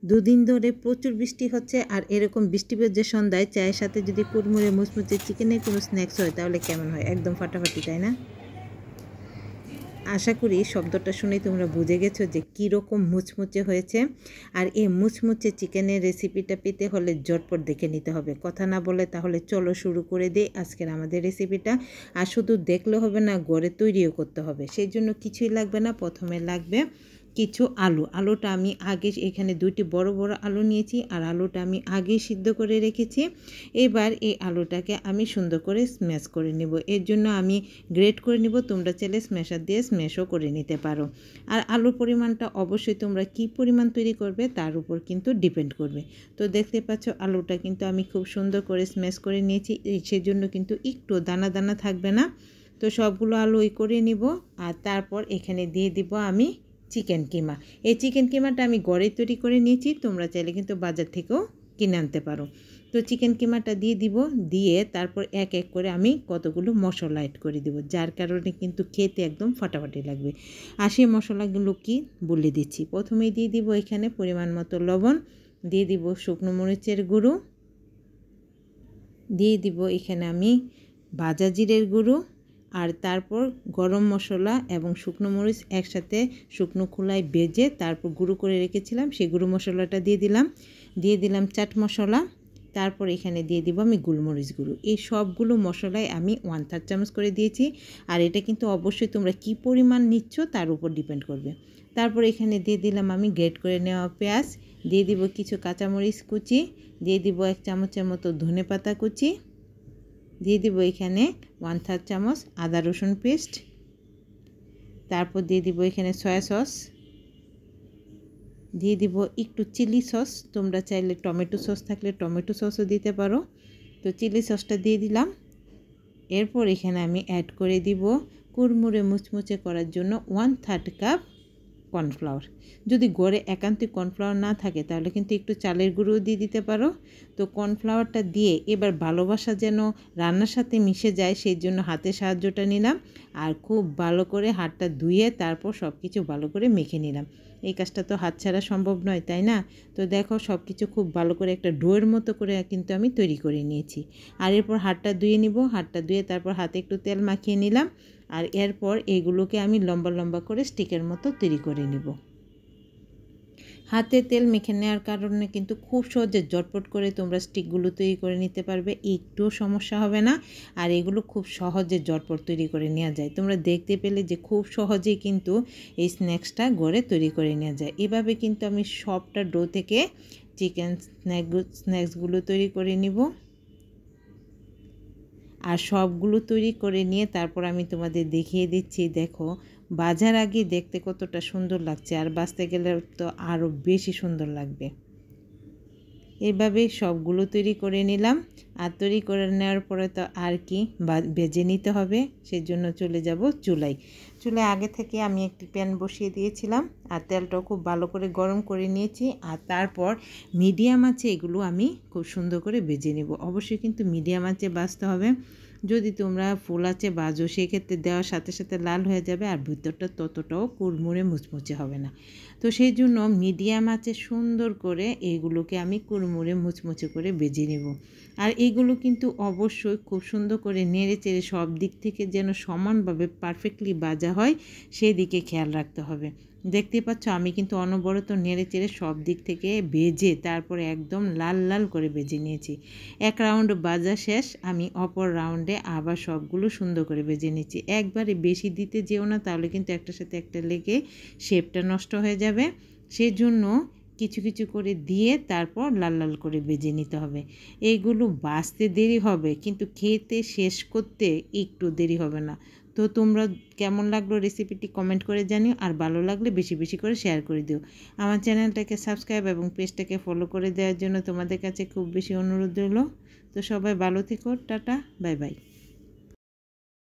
দুদিন ধরে প্রচুর বৃষ্টি হচ্ছে, আর এরকম বৃষ্টি ভেজা সন্ধ্যায় চায়ের সাথে যদি কুড়মুড়ে মুচমুচে চিকেনের কোনো স্ন্যাক্স হয় তাহলে কেমন হয়? একদম ফাটাফাটি, তাই না? আশা করি শব্দটা শুনেই তোমরা বুঝে গেছো যে কীরকম মুচমুচে হয়েছে। আর এই মুচমুচে চিকেনের রেসিপিটা পেতে হলে ঝটপট দেখে নিতে হবে, কথা না বলে। তাহলে চলো শুরু করে দিই আজকের আমাদের রেসিপিটা। আর শুধু দেখলে হবে না, ঘরে তৈরিও করতে হবে। সেই জন্য কিছুই লাগবে না, প্রথমে লাগবে কিছু আলুটা আমি আগে এখানে দুইটি বড় বড় আলু নিয়েছি, আর আলুটা আমি আগেই সিদ্ধ করে রেখেছি। এবার এই আলুটাকে আমি সুন্দর করে স্ম্যাশ করে নেব। এর জন্য আমি গ্রেট করে নিব, তোমরা চাইলে স্ম্যাশার দিয়ে স্ম্যাশও করে নিতে পারো। আর আলুর পরিমাণটা অবশ্যই তোমরা কি পরিমাণ তৈরি করবে তার উপর কিন্তু ডিপেন্ড করবে। তো দেখতে পাচ্ছ আলুটা কিন্তু আমি খুব সুন্দর করে স্ম্যাশ করে নিয়েছি, সেজন্য কিন্তু একটু দানা দানা থাকবে না। তো সবগুলো আলু করে নিব। আর তারপর এখানে দিয়ে দিব আমি চিকেন কিমা। এই চিকেন কিমাটা আমি ঘরে তৈরি করে নিয়েছি, তোমরা চাইলে কিন্তু বাজার থেকেও কিনে আনতে পারো। তো চিকেন কিমাটা দিয়ে দিব, দিয়ে তারপর এক এক করে আমি কতগুলো মশলা অ্যাড করে দিব, যার কারণে কিন্তু খেতে একদম ফাটাফাটি লাগবে। আর সেই মশলাগুলো কি বলে দিচ্ছি। প্রথমেই দিয়ে দিব এখানে পরিমাণ মতো লবণ, দিয়ে দিব শুকনো মরিচের গুঁড়ো, দিয়ে দিব এখানে আমি ভাজা জিরের গুঁড়ো, আর তারপর গরম মশলা এবং শুকনো মরিচ একসাথে শুকনো খোলায় ভেজে তারপর গুঁড়ো করে রেখেছিলাম, সেই গুঁড়ো মশলাটা দিয়ে দিলাম চাট মশলা। তারপর এখানে দিয়ে দিব আমি গোলমরিচ গুঁড়ো। এই সবগুলো মশলায় আমি 1/3 চামচ করে দিয়েছি। আর এটা কিন্তু অবশ্যই তোমরা কি পরিমাণ নিচ্ছ তার উপর ডিপেন্ড করবে। তারপর এখানে দিয়ে দিলাম আমি গ্রেট করে নেওয়া পেঁয়াজ, দিয়ে দিব কিছু কাঁচামরিচ কুচি, দিয়ে দিব 1 চামচের মতো ধনেপাতা কুচি, দিয়ে দিব এখানে 1/3 চামচ আদা রসুন পেস্ট, তারপর দিয়ে দিব এখানে সয়া সস, দিয়ে দিব একটু চিলি সস, তোমরা চাইলে টমেটো সস থাকলে টমেটো সসও দিতে পারো। তো চিলি সসটা দিয়ে দিলাম। এরপর এখানে আমি অ্যাড করে দিব কুড়মুড়ে মুচমুচে করার জন্য 1/3 কাপ কর্নফ্লাওয়ার। যদি ঘরে একান্তই কর্নফ্লাওয়ার না থাকে তাহলে কিন্তু একটু চালের গুঁড়োও দিয়ে দিতে পারো। তো কর্নফ্লাওয়ারটা দিয়ে এবার ভালোবাসা যেন রান্নার সাথে মিশে যায় সেই জন্য হাতে সাহায্যটা নিলাম, আর খুব ভালো করে হাতটা ধুয়ে তারপর সব কিছু ভালো করে মেখে নিলাম। এই কাজটা তো হাত ছাড়া সম্ভব নয়, তাই না? তো দেখো সব কিছু খুব ভালো করে একটা ডোয়ের মতো করে কিন্তু আমি তৈরি করে নিয়েছি। আর এরপর হাতটা ধুয়ে নিব, হাতটা ধুয়ে তারপর হাতে একটু তেল মাখিয়ে নিলাম। আর এরপর এগুলোকে আমি লম্বা লম্বা করে স্টিকের মতো তৈরি করে নিব। হাতে তেল মেখে নেওয়ার কারণে কিন্তু খুব সহজে ঝটপট করে তোমরা স্টিকগুলো তৈরি করে নিতে পারবে, একটুও সমস্যা হবে না। আর এগুলো খুব সহজে ঝটপট তৈরি করে নেওয়া যায়। তোমরা দেখতে পেলে যে খুব সহজেই কিন্তু এই স্ন্যাক্সটা ঘরে তৈরি করে নেওয়া যায়। এভাবে কিন্তু আমি সবটা ডো থেকে চিকেন স্ন্যাক্সগুলো তৈরি করে নিব। আর সবগুলো তৈরি করে নিয়ে তারপর আমি তোমাদের দেখিয়ে দিচ্ছি। দেখো বাজার আগে দেখতে কতটা সুন্দর লাগছে, আর বাঁচতে গেলে তো আরও বেশি সুন্দর লাগবে। এইভাবে সবগুলো তৈরি করে নিলাম। আর তৈরি করে নেওয়ার পরে তো আর কি ভেজে নিতে হবে, সেজন্য চলে যাব চুলায়। আগে থেকে আমি একটি প্যান বসিয়ে দিয়েছিলাম, আর তেলটাও খুব ভালো করে গরম করে নিয়েছি। আর তারপর মিডিয়াম আঁচে এগুলো আমি খুব সুন্দর করে ভেজে নেব। অবশ্যই কিন্তু মিডিয়াম আঁচে ভাজতে হবে। যদি তোমরা ফুল আঁচে ভাজো সেক্ষেত্রে দেওয়ার সাথে সাথে লাল হয়ে যাবে, আর ভিতরটা ততটাও কুড়মুড়ে মুচমুচে হবে না। তো সেই জন্য মিডিয়াম আঁচে সুন্দর করে এইগুলোকে আমি কুড়মুড়ে মুচমুচে করে ভেজে নেব। আর এইগুলো কিন্তু অবশ্যই খুব সুন্দর করে নেড়ে চেড়ে সব দিক থেকে যেন সমানভাবে পারফেক্টলি ভাজা হয় সেই দিকে খেয়াল রাখতে হবে। দেখতে পাচ্ছ আমি কিন্তু অনবরত নেড়ে চেড়ে সব দিক থেকে ভেজে তারপরে একদম লাল লাল করে ভেজে নিয়েছি। এক রাউন্ড ভাজা শেষ, আমি অপর রাউন্ডে আবার সবগুলো সুন্দর করে ভেজে নিচ্ছি। একবারে বেশি দিতে যেও না, তাহলে কিন্তু একটার সাথে একটা লেগে শেপটা নষ্ট হয়ে যাবে। সেজন্য কিছু কিছু করে দিয়ে তারপর লাল লাল করে ভেজে নিতে হবে। এইগুলো ভাজতে দেরি হবে কিন্তু খেতে শেষ করতে একটু দেরি হবে না। তো তোমরা কেমন লাগলো রেসিপিটি কমেন্ট করে জানিও, আর ভালো লাগলে বেশি বেশি করে শেয়ার করে দিও। আমার চ্যানেলটাকে সাবস্ক্রাইব এবং পেজটাকে ফলো করে দেওয়ার জন্য তোমাদের কাছে খুব বেশি অনুরোধ রইল। তো সবাই ভালো থেকো, টাটা, বাই বাই।